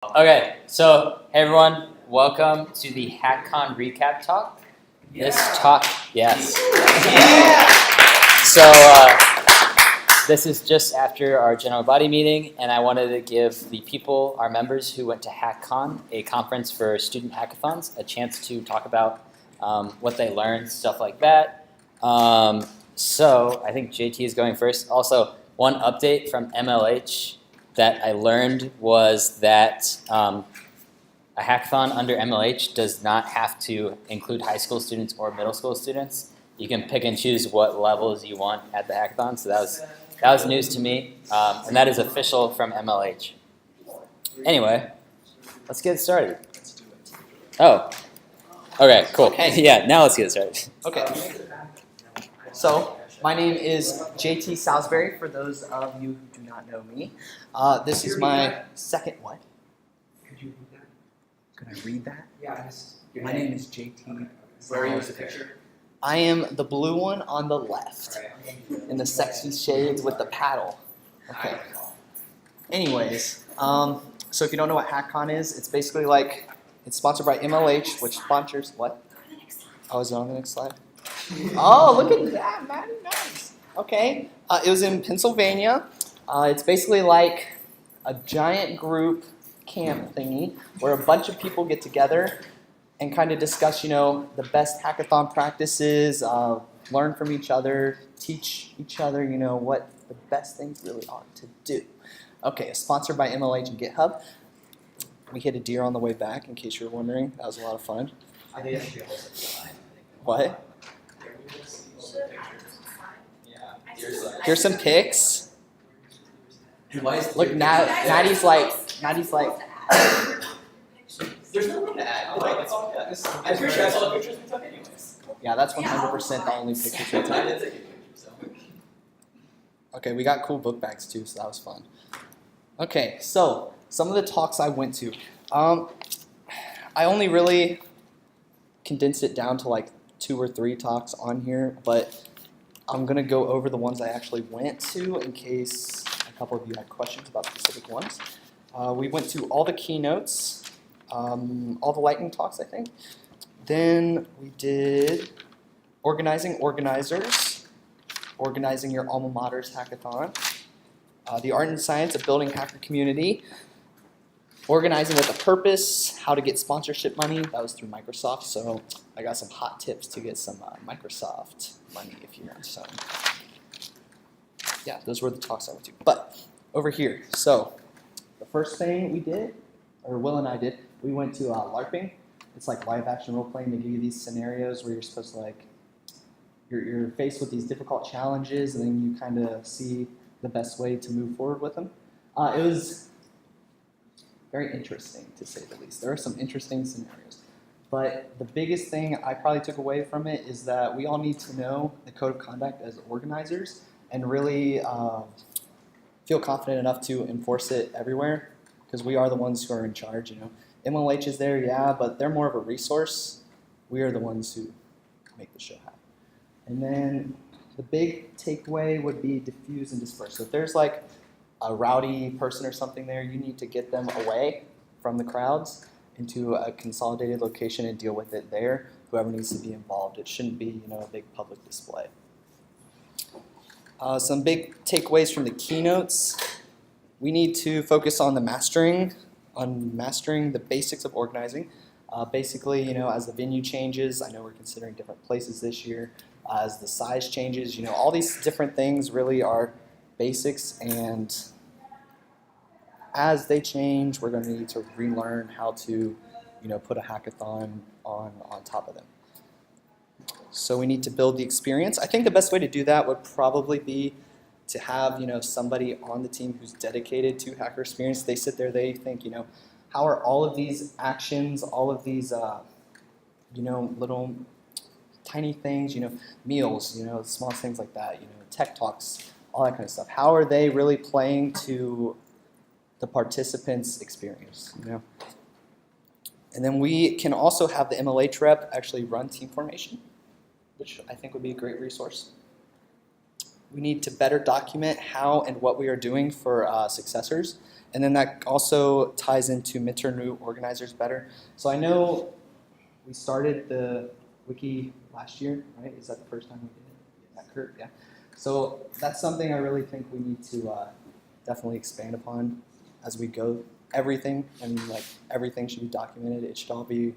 Okay, so hey everyone, welcome to the Hackcon recap talk. This talk, yes. So this is just after our general body meeting, and I wanted to give the people, our members who went to Hackcon, a conference for student hackathons, a chance to talk about what they learned, stuff like that. So I think JT is going first. Also, one update from MLH that I learned was that a hackathon under MLH does not have to include high school students or middle school students. You can pick and choose what levels you want at the hackathon. So that was news to me, and that is official from MLH. Anyway, let's get started. Oh, okay, cool. Okay. Yeah, now let's get started. Okay. So, my name is JT Salisbury, for those of you who do not know me. This is my second, what? Could you read that? Could I read that? Yeah. My name is JT. Where are you with the picture? I am the blue one on the left, in the sexy shades with the paddle. Okay. Anyways, so if you don't know what Hackcon is, it's basically like, it's sponsored by MLH, which sponsors, what? Oh, is it on the next slide? Oh, look at that, Maddie, nice. Okay, it was in Pennsylvania. It's basically like a giant group camp thingy where a bunch of people get together and kind of discuss, the best hackathon practices, learn from each other, teach each other, what the best things really are to do. Okay, it's sponsored by MLH and GitHub. We hit a deer on the way back, in case you were wondering. That was a lot of fun. I think it should be also What? Here's some pics. Look, Maddie's like. There's nothing to add. I'm pretty sure I saw the pictures we took anyways. Yeah, that's 100% the only pictures we I took. did take a picture, so. Okay, we got cool book bags too, so that was fun. Okay, so some of the talks I went to. I only really condensed it down to like 2 or 3 talks on here, but I'm going to go over the ones I actually went to in case a couple of you had questions about specific ones. We went to all the keynotes, all the lightning talks, I think. Then we did organizing organizers, organizing your alma mater's hackathon, the art and science of building hacker community, organizing with a purpose, how to get sponsorship money. That was through Microsoft, so I got some hot tips to get some Microsoft money if you want some. Yeah, those were the talks I went to. But over here, so the first thing we did, or Will and I did, we went to LARPing. It's like live action role playing. They give you these scenarios where you're supposed to you're faced with these difficult challenges, and then you kind of see the best way to move forward with them. It was very interesting, to say the least. There are some interesting scenarios. But the biggest thing I probably took away from it is that we all need to know the code of conduct as organizers and really feel confident enough to enforce it everywhere, because we are the ones who are in charge. MLH is there, yeah, but they're more of a resource. We are the ones who make the show happen. And then the big takeaway would be diffuse and disperse. So if there's like a rowdy person or something there, you need to get them away from the crowds into a consolidated location and deal with it there. Whoever needs to be involved. It shouldn't be, a big public display. Some big takeaways from the keynotes. We need to focus on mastering the basics of organizing. Basically, as the venue changes, I know we're considering different places this year. As the size changes, all these different things really are basics, and as they change, we're going to need to relearn how to, put a hackathon on top of them. So we need to build the experience. I think the best way to do that would probably be to have, somebody on the team who's dedicated to hacker experience. They sit there, they think, how are all of these actions, all of these, little tiny things, meals, small things like that, tech talks, all that kind of stuff. How are they really playing to the participants' experience, And then we can also have the MLH rep actually run team formation, which I think would be a great resource. We need to better document how and what we are doing for successors. And then that also ties into mentor new organizers better. So I know we started the wiki last year, right? Is that the first time we did it? Yeah, Kurt? Yeah. So that's something I really think we need to definitely expand upon as we go. Everything, and like everything should be documented. It should all be,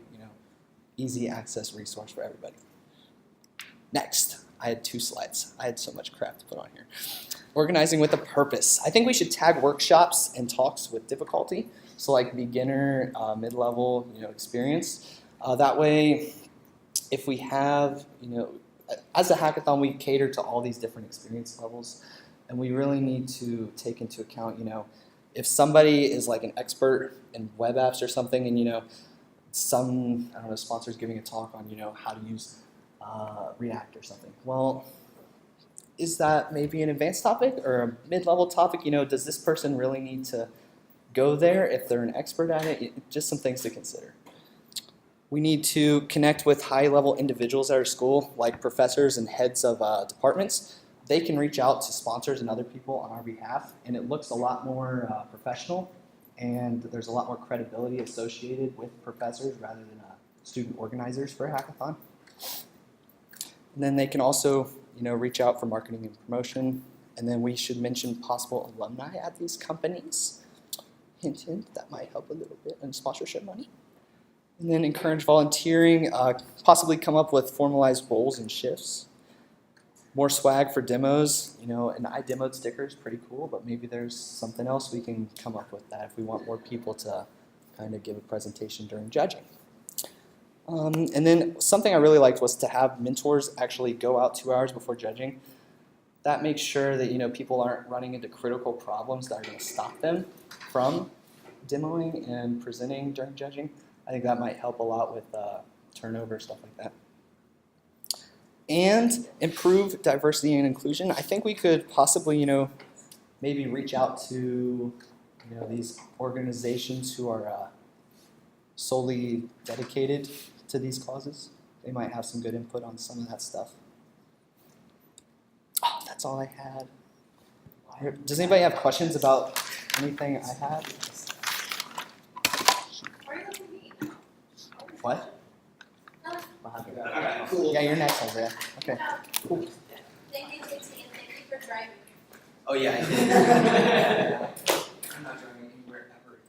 easy access resource for everybody. Next, I had 2 slides. I had so much crap to put on here. Organizing with a purpose. I think we should tag workshops and talks with difficulty. So like beginner, mid-level, experience. That way, if we have, as a hackathon, we cater to all these different experience levels, and we really need to take into account, if somebody is like an expert in web apps or something, and some sponsors giving a talk on how to use React or something. Well, is that maybe an advanced topic or a mid-level topic? Does this person really need to go there if they're an expert at it? Just some things to consider. We need to connect with high-level individuals at our school, like professors and heads of departments. They can reach out to sponsors and other people on our behalf, and it looks a lot more professional, and there's a lot more credibility associated with professors rather than student organizers for a hackathon. And then they can also, reach out for marketing and promotion, and then we should mention possible alumni at these companies. Hint, hint, that might help a little bit in sponsorship money. And then encourage volunteering, possibly come up with formalized roles and shifts. More swag for demos, an I demoed sticker is pretty cool, but maybe there's something else we can come up with that if we want more people to kind of give a presentation during judging. And then something I really liked was to have mentors actually go out 2 hours before judging. That makes sure that people aren't running into critical problems that are going to stop them from demoing and presenting during judging. I think that might help a lot with turnover, stuff like that. And improve diversity and inclusion. I think we could possibly, maybe reach out to, these organizations who are solely dedicated to these causes. They might have some good input on some of that stuff. Oh, that's all I had. Does anybody have questions about anything I had? What? Alright, cool. Yeah, you're next, Isaiah. Okay. Cool. Thank you, Casey, and thank you for driving. Oh yeah, I did. I'm not driving anywhere ever.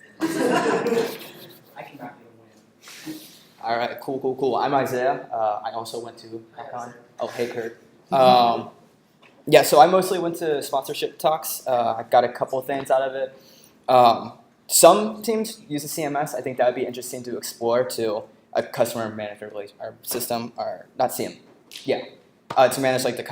I cannot get a win. Alright, cool. I'm Isaiah. I also went to Hackcon. Oh, hey Kurt. Yeah, so I mostly went to sponsorship talks. I got a couple of things out of it. Some teams use the CMS. I think that would be interesting to explore to a customer management system, or not CM. Yeah, to manage like the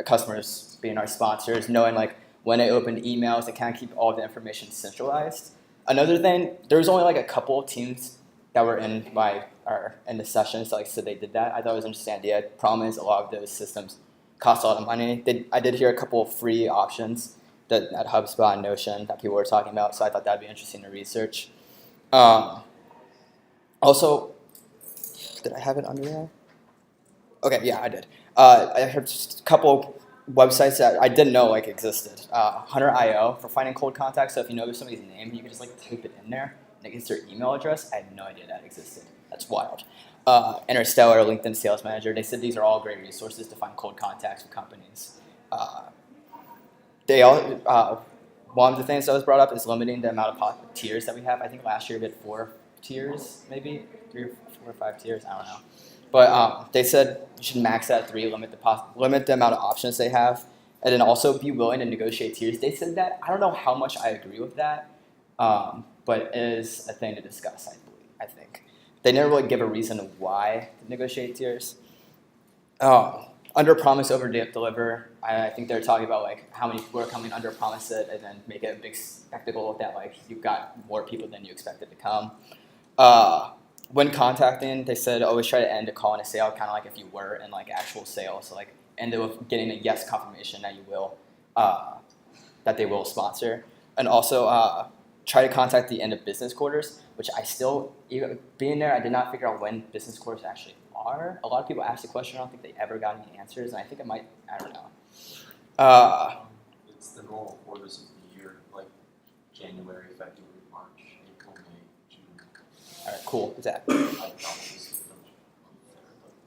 customers being our sponsors, knowing like when they open emails, they kind of keep all the information centralized. Another thing, there was only like a couple teams that were in the session, so they did that. I thought it was an interesting idea. Problem is, a lot of those systems cost a lot of money. I did hear a couple of free options at HubSpot and Notion that people were talking about, so I thought that'd be interesting to research. Also, did I have it under there? Okay, yeah, I did. I heard just a couple websites that I didn't know existed. Hunter.io for finding cold contacts. So if you know somebody's name, you can just type it in there and it gets their email address. I had no idea that existed. That's wild. Interstellar, LinkedIn Sales Manager. They said these are all great resources to find cold contacts for companies. One of the things that was brought up is limiting the amount of tiers that we have. I think last year we had 4 tiers, maybe 3 or 4 or 5 tiers. I don't know. But they said you should max that at 3, limit the amount of options they have, and then also be willing to negotiate tiers. They said that. I don't know how much I agree with that, but it is a thing to discuss, I think. They never really give a reason why to negotiate tiers. Under promise, over deliver. I think they're talking about how many people are coming, under promise it, and then make it a big spectacle that you've got more people than you expected to come. When contacting, they said always try to end a call in a sale, kind of like if you were in actual sales. So end it with getting a yes confirmation that you will, that they will sponsor, and also try to contact the end of business quarters, which I still, even being there, I did not figure out when business quarters actually are. A lot of people ask the question, I don't think they ever got any answers, and I think it might, I don't know. It's the normal quarters of the year, like January, February, March, April, May, June. All right, cool. Exactly. I thought this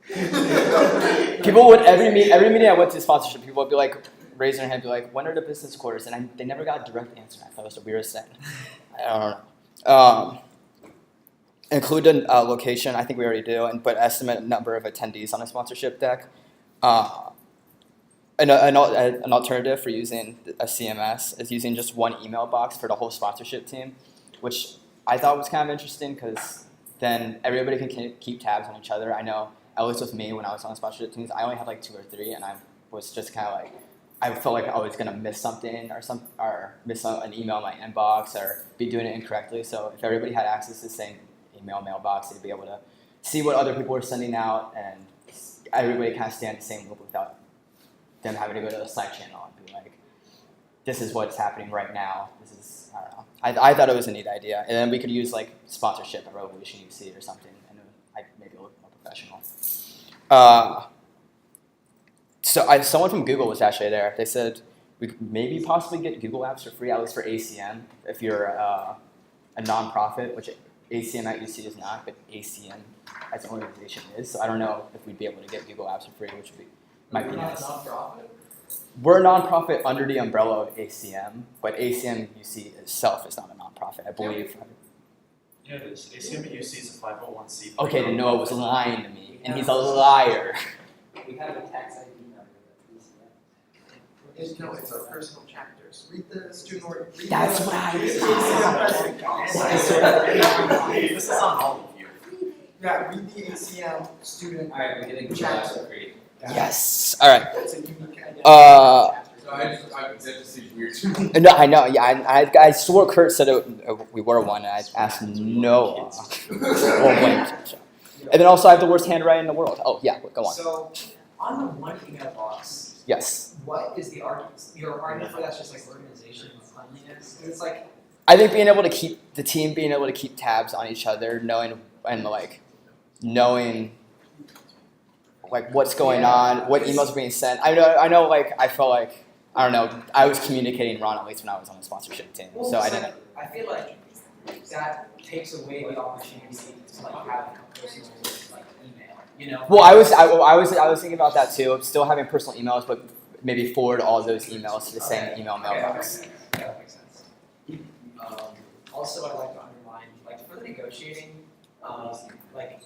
was unfair, People would every meeting I went to sponsorship, people would be like raising their hand, be like, "When are the business quarters?" And they never got a direct answer. I thought it was the weirdest thing. I don't know. Include a location. I think we already do, but estimate number of attendees on a sponsorship deck. An alternative for using a CMS is using just one email box for the whole sponsorship team, which I thought was kind of interesting because then everybody can keep tabs on each other. I know, at least with me when I was on sponsorship teams, I only had like 2 or 3, and I was just kind of like, I felt like I was gonna miss something or miss an email in my inbox or be doing it incorrectly. So if everybody had access to the same email mailbox, they'd be able to see what other people were sending out, and everybody kind of stay in the same loop without them having to go to the side channel and be like, this is what's happening right now. This is, I don't know. I thought it was a neat idea. And then we could use like sponsorship at Revolution UC or something, and it would maybe look more professional. Someone from Google was actually there. They said we could maybe possibly get Google Apps for free, at least for ACM, if you're a nonprofit, which ACM at UC is not, but ACM as an organization is. So I don't know if we'd be able to get Google Apps for free, which might be nice. We're a nonprofit under the umbrella of ACM, but ACM UC itself is not a nonprofit, I believe. Yeah, it is. ACM UC is a 501c. Okay, then Noah was lying to me, and he's a liar. We have a tax ID number that's No, it's our personal chapters. Read the student order. That's what I This is on all of you. Yeah, read the ACM student. Alright, we're getting Google Apps for free. Yes. All right. It's a unique identity. That just seems weird. No, I know. Yeah, I swore Kurt said we were one, and I asked Noah. And then also, I have the worst handwriting in the world. Oh yeah, go on. So, on the one email box, Yes. what is the argument? Your argument for that's just like organization and cleanliness? 'Cause it's like, I think being able to keep tabs on each other, knowing like what's going on, what emails are being sent. I know. Like I felt like I don't know. I was communicating wrong, at least when I was on the sponsorship team. well, So I it's didn't. like, I feel like that takes away the opportunity to like have a personal like email. You know? Well, I was thinking about that too. Still having personal emails, but maybe forward all those emails to the same email mailbox. Okay. That makes sense. Also, I'd like to underline, like for the negotiating, like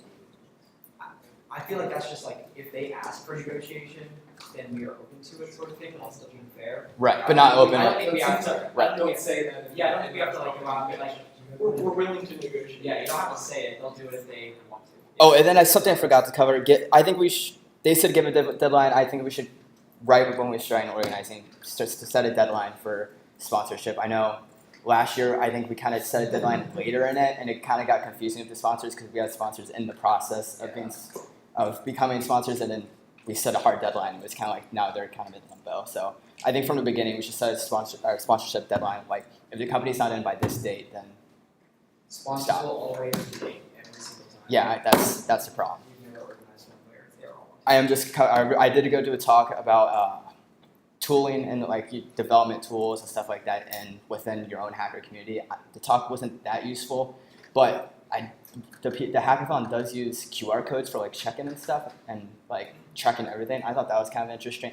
I feel like that's just like if they ask for negotiation, then we are open to it, sort of thing, while still being fair. Right, but not open. I don't think we have to. Right. Don't say that. Yeah, I don't think we have to like go out and be like, We're willing to negotiate. yeah, you don't have to say it. They'll do it if they want to. Oh, and then something I forgot to cover. I think they said give a deadline. I think we should, right when we start organizing, just to set a deadline for sponsorship. I know last year I think we kind of set a deadline later in it, and it kind of got confusing with the sponsors because we had sponsors in the process of becoming sponsors, and then we set a hard deadline. It was kind of like now they're kind of in limbo. So I think from the beginning we should set a sponsorship deadline. Like if the company's not in by this date, then Sponsors stop. will always date every single time. Yeah, that's the problem. We've never organized one where they're all. I did go to a talk about tooling and like development tools and stuff like that, and within your own hacker community. The talk wasn't that useful, but the hackathon does use QR codes for like check-in and stuff and like tracking everything. I thought that was kind of interesting,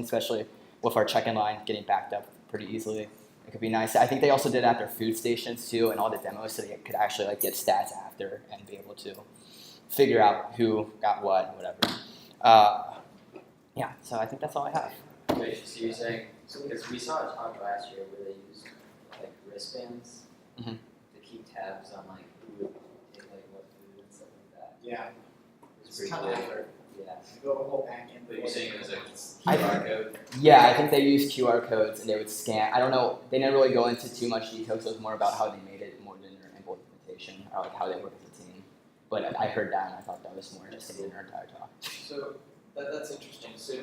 especially with our check-in line getting backed up pretty easily. It could be nice. I think they also did it at their food stations too, and all the demos, so they could actually like get stats after and be able to figure out who got what and whatever. Yeah, so I think that's all I have. Wait, so you're saying, because we saw a talk last year where they used like wristbands Mhm. to keep tabs on like who would take like what food and stuff like that. Yeah. It's pretty Kinda cool. effort. Yeah. Go a whole back end. But you're saying it was a I- QR code? Yeah, I think they used QR codes and they would scan. I don't know. They didn't really go into too much detail, so it was more about how they made it more than their implementation or like how they work as a team. But I heard that and I thought that was more interesting than our entire talk. So that's interesting. So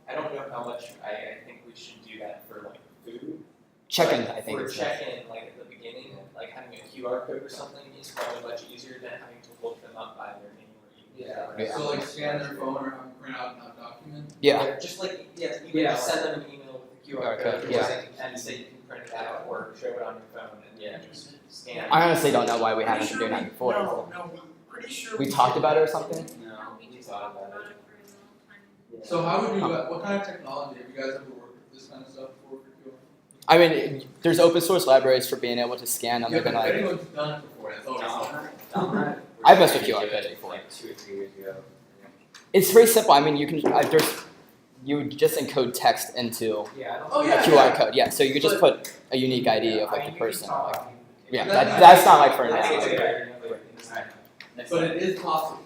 I don't know how much I think we should do that for like food. Check-in, Like, I think. For Is check-in, like at the beginning, like having a QR code or something is probably much easier than having to look them up by their name or email. Yeah. So like scan their phone or have them print out a document? Yeah. Just like you Yeah. can send them an email with QR code, code, yeah. and say you can print it out or show it on your phone and just scan it. I honestly don't know why we haven't been doing that before. No, we pretty sure. We talked about it or something? No, we thought about it. Yeah. So how would you, what kind of technology, have you guys ever worked with this kind of stuff before for QR? I mean, there's open source libraries for being able to scan them. Yeah, They've but been if like, anyone's done it before, that's always helpful. I've messed with QR codes before. Like 2 or 3 years ago. it's very simple. I mean, you can you would just encode text into Yeah, I don't. Oh, a yeah, QR code. Yeah, so you could just put a unique ID of I like mean, the you can person. talk, Like, I mean, yeah, That- that's not like for I think it's a now. good idea, but But it is possible.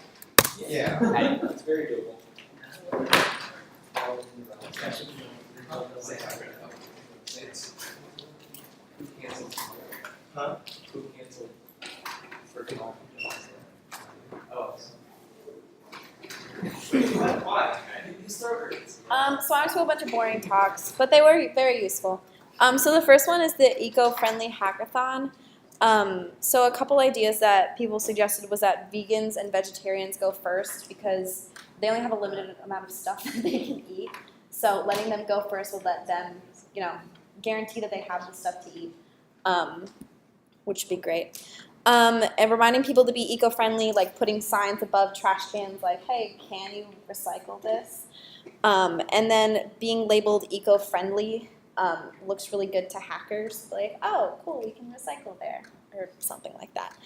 Yeah. it's very doable. Who canceled? Huh? Who canceled? For tomorrow? Oh. Why? So I went to a bunch of boring talks, but they were very useful. So the first one is the eco-friendly hackathon. So a couple ideas that people suggested was that vegans and vegetarians go first because they only have a limited amount of stuff that they can eat. So letting them go first would let them, guarantee that they have the stuff to eat, which would be great. And reminding people to be eco-friendly, like putting signs above trash cans like, hey, can you recycle this? And then being labeled eco-friendly looks really good to hackers. Like, oh, cool, we can recycle there, or something like that.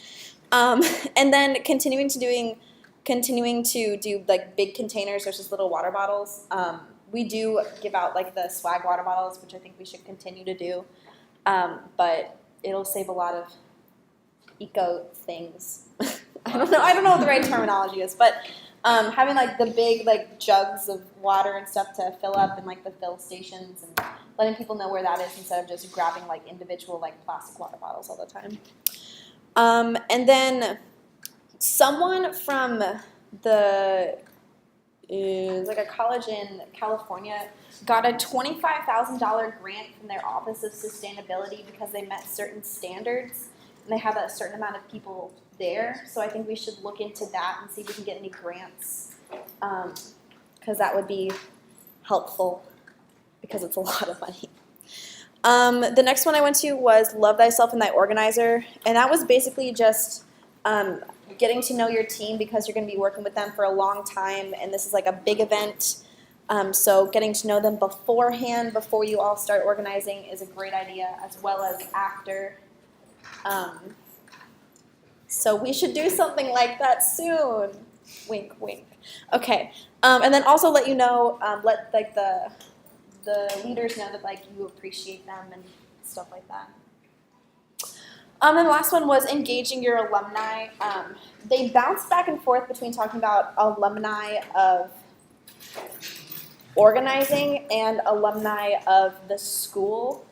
And then continuing to do like big containers versus little water bottles. We do give out like the swag water bottles, which I think we should continue to do. But it'll save a lot of eco things. I don't know what the right terminology is, but having like the big like jugs of water and stuff to fill up and like the fill stations and letting people know where that is instead of just grabbing like individual like plastic water bottles all the time. And then someone from like a college in California got a $25,000 grant from their Office of Sustainability because they met certain standards and they have a certain amount of people there. So I think we should look into that and see if we can get any grants because that would be helpful because it's a lot of money. The next one I went to was Love Thyself and Thy Organizer, and that was basically just getting to know your team because you're going to be working with them for a long time, and this is like a big event. So getting to know them beforehand, before you all start organizing, is a great idea, as well as after. So we should do something like that soon. Wink, wink. Okay, and then also let you know, let like the leaders know that like you appreciate them and stuff like that. And the last one was engaging your alumni. They bounced back and forth between talking about alumni of organizing and alumni of the school.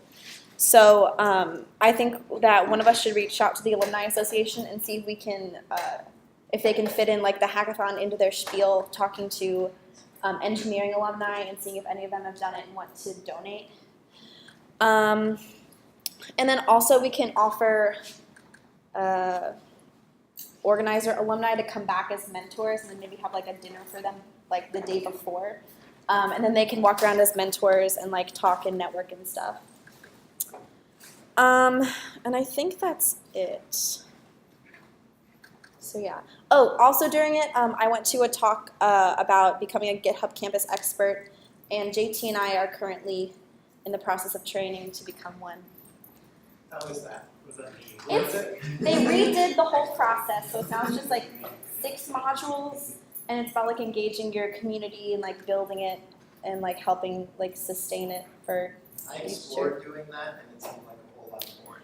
So I think that one of us should reach out to the Alumni Association and see if we can, if they can fit in like the hackathon into their spiel, talking to engineering alumni and seeing if any of them have done it and want to donate. And then also we can offer organizer alumni to come back as mentors and then maybe have like a dinner for them like the day before. And then they can walk around as mentors and like talk and network and stuff. And I think that's it. So yeah. Oh, also during it, I went to a talk about becoming a GitHub campus expert, and JT and I are currently in the process of training to become one. How was that? Was that They redid the whole process, so now it's just like 6 modules, and it's about like engaging your community and like building it and like helping like sustain it for I explored doing that and it seemed like a whole lot of boring.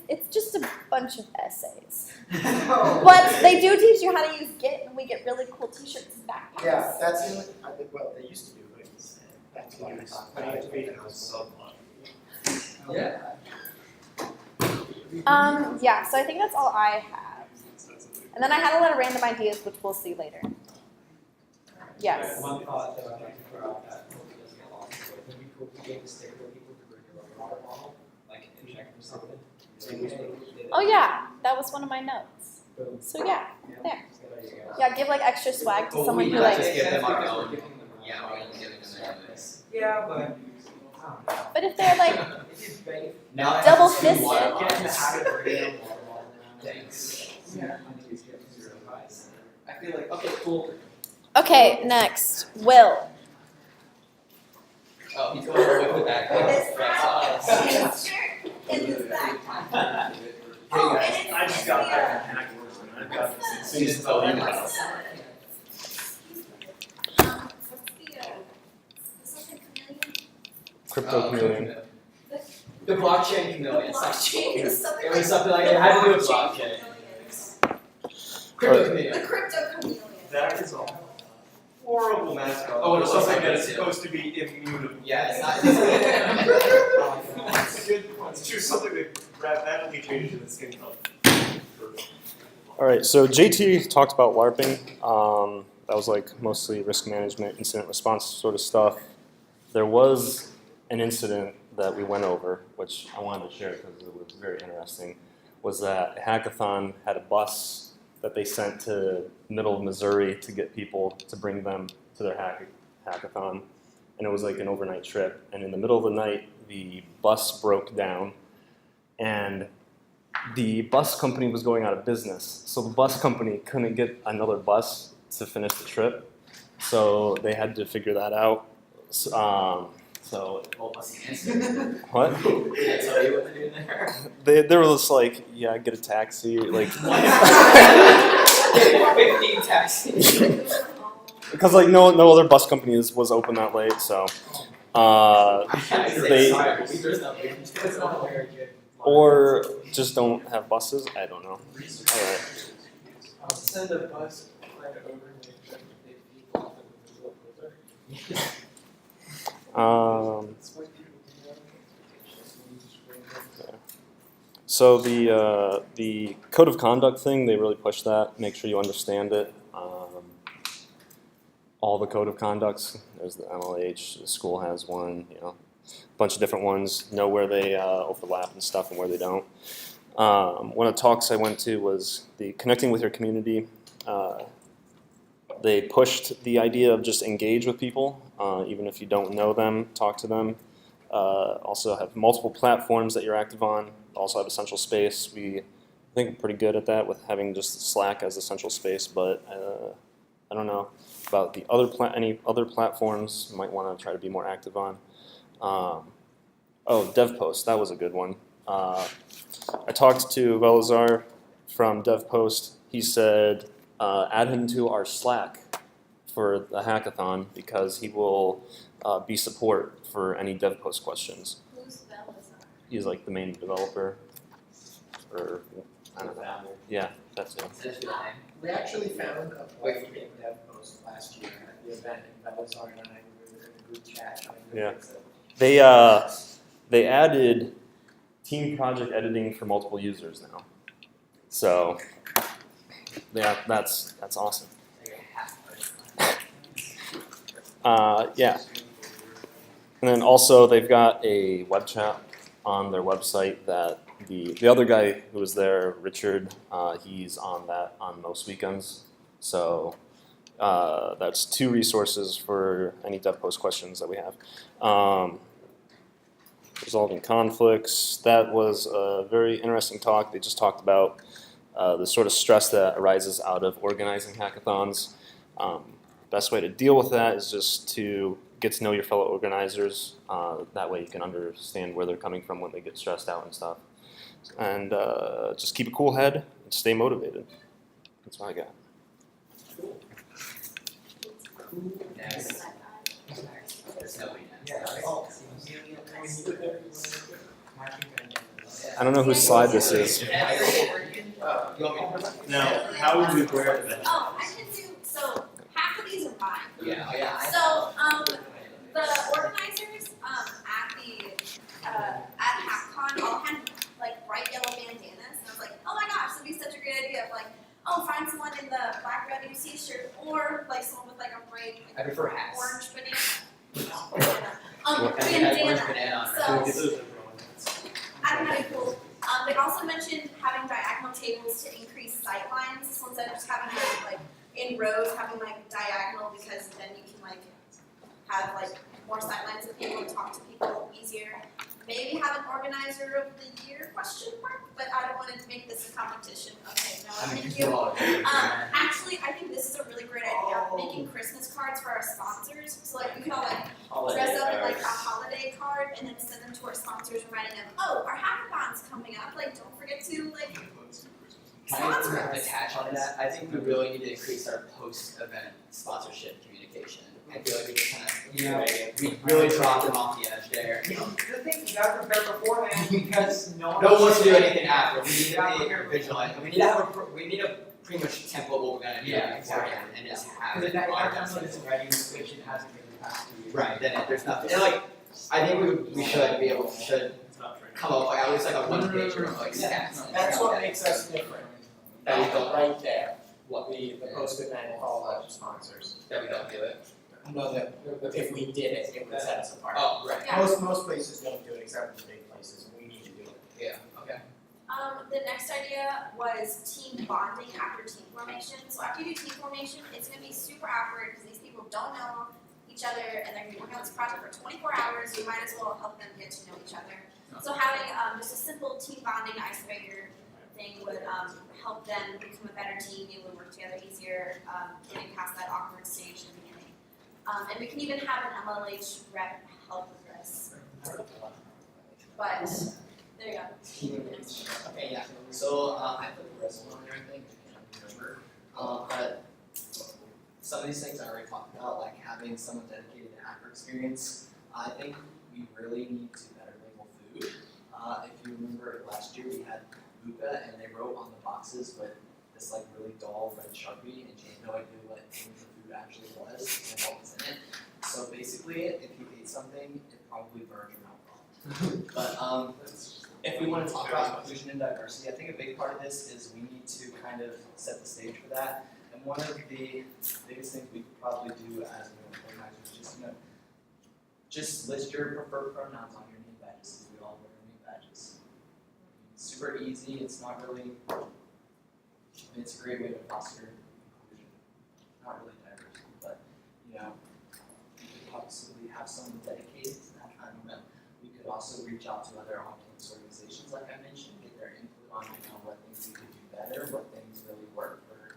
It's just a bunch of essays. But they do teach you how to use Git, and we get really cool t-shirts and backpacks. Yeah, that's in, I think, well, they used to do, but it's, that's why I thought. How do you tweet it was so fun? Yeah. Yeah, so I think that's all I have. And then I had a lot of random ideas, which we'll see later. Yes. One thought that I'd like to throw out that hopefully doesn't get lost, but it would be cool if we gave the sticker to people to bring their own water bottle, like and check for something. So we did Oh yeah, that was one of my notes. Boom. So yeah, there. There you go. Yeah, give like extra swag to But someone we who not like. just give them our Because we're own. giving them Yeah, water we're gonna give them their own. Yeah, but But if they're like If you bake, Now double it's fisted. water get in the bottles. habit of bringing water bottles now. Thanks. I feel like, okay, cool. okay, next, Will. Oh, he's going right with that. This hat, his shirt, and his backpack. Oh, and it's I just got that from Hackcon. I've got things to tell you about. What's the chameleon? Crypto chameleon. The blockchain chameleon. Blockchain is something It was something like, it had to do with blockchain blockchain. Crypto chameleon. The crypto chameleon. That is a horrible mascot. Oh, it's something something that's that's supposed to be immutable. Yeah, it's not. It's a good one. It's true, something that rapidly changes in the skin color. All right, so JT talked about LARPing. That was like mostly risk management, incident response sort of stuff. There was an incident that we went over, which I wanted to share because it was very interesting, was that a hackathon had a bus that they sent to middle of Missouri to get people to bring them to their hackathon. And it was like an overnight trip. And in the middle of the night, the bus broke down and the bus company was going out of business. So the bus company couldn't get another bus to finish the trip. So they had to figure that out. What? That's all you want to do there. They were just like, yeah, get a taxi, like, 15 taxis. because like no other bus company was open that late, so they or just don't have buses. I don't know. All right. Send a bus plan over and they take people off and go further. So the code of conduct thing, they really push that. Make sure you understand it. All the code of conducts. There's the MLH. The school has one. You know, a bunch of different ones. Know where they overlap and stuff, and where they don't. One of the talks I went to was the connecting with your community. They pushed the idea of just engage with people, even if you don't know them, talk to them. Also have multiple platforms that you're active on. Also have a central space. I think we're pretty good at that with having just Slack as a central space, but I don't know about the any other platforms you might want to try to be more active on. Oh, DevPost, that was a good one. I talked to Velazar from DevPost. He said add him to our Slack for the hackathon because he will be support for any DevPost questions. Who's Velazar? He's like the main developer, or I don't know. Yeah, that's it. We actually found a point in dev post last year at the event, and Velazar and I were in a group chat trying to Yeah. fix it. They added team project editing for multiple users now. So yeah, that's awesome. Yeah. And then also they've got a web chat on their website that the other guy who was there, Richard, he's on that on most weekends. So that's 2 resources for any DevPost questions that we have. Resolving conflicts. That was a very interesting talk. They just talked about the sort of stress that arises out of organizing hackathons. Best way to deal with that is just to get to know your fellow organizers. That way you can understand where they're coming from when they get stressed out and stuff. And just keep a cool head and stay motivated. That's what I got. Next. There's nobody I don't know whose slide this is. Now, how would we wear that? Oh, I can do, so half of these are mine. Yeah. So, the organizers, at Hackcon all had like bright yellow bandanas, and I was like, oh my gosh, that'd be such a great idea of like, oh, find someone in the black red UC shirt, or like someone with like a bright I prefer hats. orange banana. Orange Bandana. banana. So, I don't know, that'd be cool. They also mentioned having diagonal tables to increase sight lines, so instead of just having them like in rows, having like diagonal, because then you can like have like more sightlines with people and talk to people easier. Maybe have an organizer of the year question mark, but I don't want to make this a competition. Okay, no, thank you. Actually, I think this is a really great idea. Making Christmas cards for our sponsors. So like we could all like dress up in like a holiday card and then send them to our sponsors, reminding them, oh, our hackathon's coming up. Like, don't forget to like sponsor us. Attach on that, I think we really need to increase our post-event sponsorship communication. I feel like we just kind of, we really dropped them off the edge there. The thing, you gotta prepare beforehand because no one No one wants to do anything after. We need to be vigilant. And we need to have we need a pretty much template what we're gonna do beforehand and just have Because it. if that template isn't ready, which it hasn't been in the past 2 years. Right, then there's nothing. And like, I think we should be able to come up with at least like a one pager of like stats. That's what makes us different. That we don't, Right there, the post-event follow-up sponsors. that we don't do it. No, that if we did it, it would set us apart. Oh, right. Yeah. Most places don't do it except for the big places, and we need to do it. Yeah, okay. The next idea was team bonding after team formation. So after you do team formation, it's gonna be super awkward because these people don't know each other and they're gonna be working on this project for 24 hours. You might as well help them get to know each other. So having just a simple team bonding icebreaker thing would help them become a better team, be able to work together easier, getting past that awkward stage in the beginning. And we can even have an MLH rep help with this. But there you go. Okay, yeah. So I put the rest on there, I think, I can't remember. But some of these things I already talked about, like having someone dedicated to hacker experience. I think we really need to better label food. If you remember last year, we had Luca, and they wrote on the boxes with this like really dull red Sharpie, and she had no idea what the food actually was and what was in it. So basically, if you ate something, it probably burned your mouth off. But if we want to talk about inclusion and diversity, I think a big part of this is we need to kind of set the stage for that. And one of the biggest things we could probably do as an organizer is just list your preferred pronouns on your name badges, because we all wear name badges. It's super easy. It's not really. It's a great way to foster inclusion. Not really diversity, but you know, we could possibly have someone dedicated to that. I don't know. We could also reach out to other on-campus organizations, like I mentioned, get their input on what things we could do better, what things really work for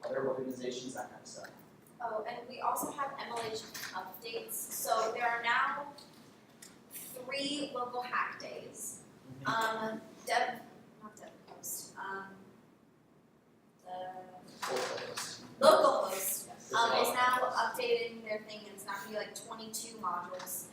other organizations, that kind of stuff. Oh, and we also have MLH updates. So there are now 3 local hack days. The local host is now updating their thing, and it's not gonna be like 22 modules.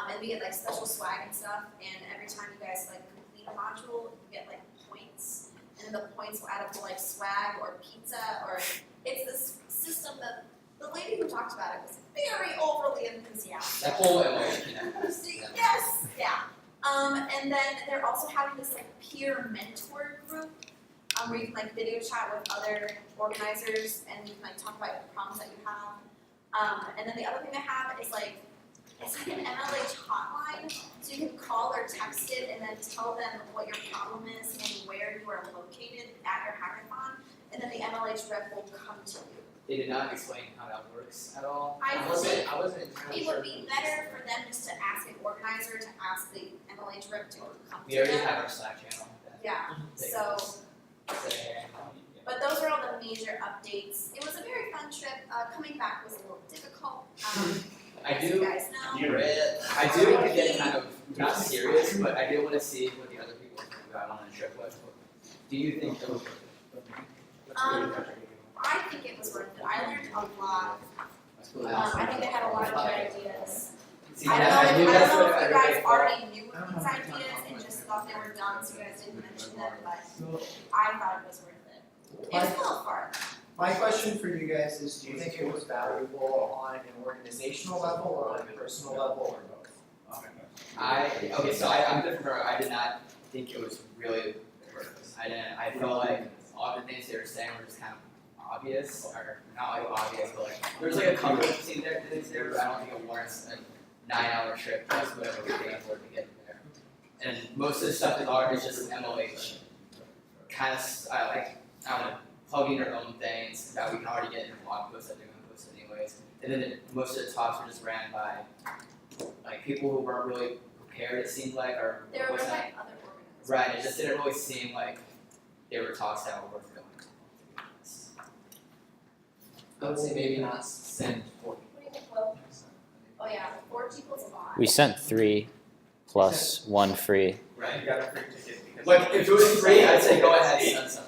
And we get like special swag and stuff, and every time you guys like complete a module, you get like points, and then the points will add up to like swag or pizza, or it's this system that the lady who talked about it was very overly enthusiastic. That whole emotion. Yes, yeah. And then they're also having this like peer mentor group, where you can like video chat with other organizers and you can like talk about the problems that you have. And then the other thing they have is like, it's like an MLH hotline, so you can call or text it and then tell them what your problem is and where you are located at your hackathon, and then the MLH rep will come to you. They did not explain how that works at all. I wasn't think it would be better for them just to ask an organizer to ask the MLH rep to come to We already them. have our Slack channel. Yeah, so, but those are all the major updates. It was a very fun trip. Coming back was a little difficult. I as do. you guys know. I do want to get kind of not serious, but I do want to see what the other people think about on the trip. What do you think it was worth it? I think it was worth it. I learned a lot. I think they had a lot of good ideas. See, I don't I knew know that's if what you everybody guys thought. already knew these ideas and just thought they were dumb, so you guys didn't mention them, but I thought it was worth it. It was a little far. My question for you guys is, do you think it was valuable on an organizational level or on a personal level or both? I'm different. I did not think it was really worth it. I felt like all the things they were saying were just kind of obvious, or not like obvious, but like there was like a couple of things there, but I don't think it warrants a 9-hour trip plus whatever we pay for to get there. And most of the stuff is just MLH, kind of I don't know, plugging their own things that we can already get in their blog posts that they're going to post anyways. And then most of the talks were just ran by like people who weren't really prepared, it seemed like, or They were run wasn't by other organizations. right. It just didn't really seem like they were talks that were worth going to. I would say maybe not send 40. What do you think, Will? Oh yeah, 4 people's a lot. We sent 3 plus 1 free. Right, you got a free ticket because. Like if it was free, I'd say go ahead and send some.